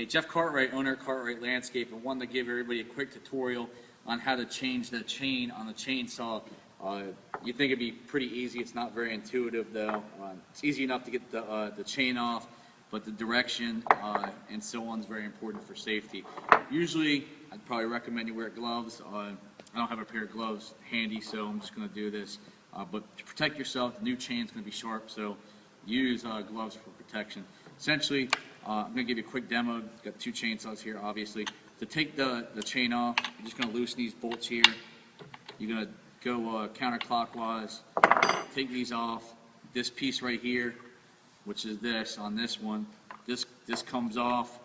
Hey, Jeff Cartwright, owner of Cartwright Landscape, and wanted to give everybody a quick tutorial on how to change the chain on the chainsaw. You think it'd be pretty easy. It's not very intuitive though. It's easy enough to get the chain off, but the direction and so on is very important for safety. Usually, I'd probably recommend you wear gloves. I don't have a pair of gloves handy, so I'm just going to do this. But to protect yourself, the new chain's going to be sharp, so use gloves for protection. Essentially, I'm going to give you a quick demo. Got two chainsaws here, obviously. To take the chain off, you're just going to loosen these bolts here. You're going to go counterclockwise, take these off. This piece right here, which is this, on this one, this comes off,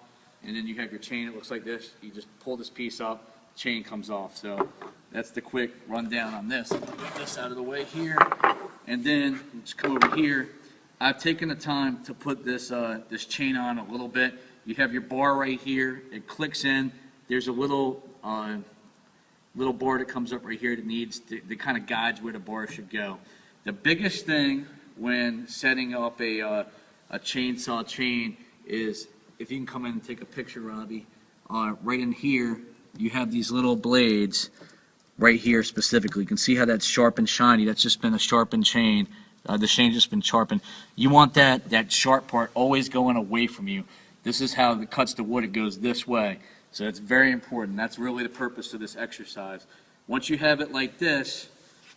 and then you have your chain. It looks like this. You just pull this piece up, the chain comes off. So that's the quick rundown on this. Get this out of the way here, and then just come over here. I've taken the time to put this this chain on a little bit. You have your bar right here. It clicks in. There's a little bar that comes up right here that kind of guides where the bar should go. The biggest thing when setting up a chainsaw chain is, if you can come in and take a picture, Robbie, right in here you have these little blades right here specifically. You can see how that's sharp and shiny. That's just been a sharpened chain. The chain's just been sharpened. You want that sharp part always going away from you. This is how it cuts the wood. It goes this way. So it's very important. That's really the purpose of this exercise. Once you have it like this,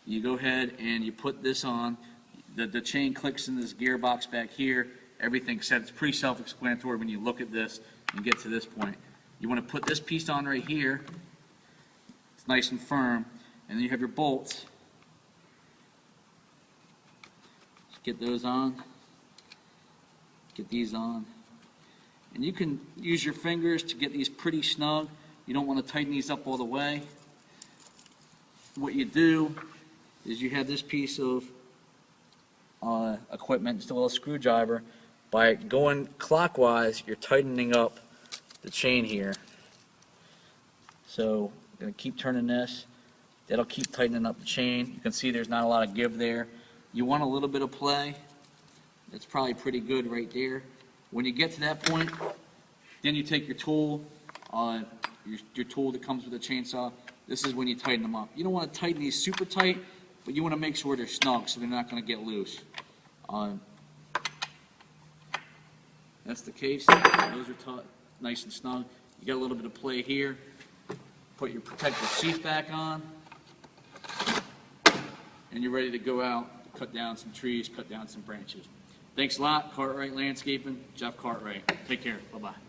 you go ahead and you put this on. The chain clicks in this gearbox back here. Everything's set. It's pretty self-explanatory when you look at this and get to this point. You want to put this piece on right here. It's nice and firm. And then you have your bolts. Just get those on. Get these on. And you can use your fingers to get these pretty snug. You don't want to tighten these up all the way. What you do is you have this piece of equipment, just a little screwdriver. By going clockwise, you're tightening up the chain here. So I'm going to keep turning this. That'll keep tightening up the chain. You can see there's not a lot of give there. You want a little bit of play. That's probably pretty good right there. When you get to that point, then you take your tool, your tool that comes with the chainsaw. This is when you tighten them up. You don't want to tighten these super tight, but you want to make sure they're snug so they're not going to get loose. That's the case. Those are nice and snug. You got a little bit of play here. Put your protective sheath back on, and you're ready to go out, cut down some trees, cut down some branches. Thanks a lot, Cartwright Landscaping, Jeff Cartwright. Take care. Bye-bye.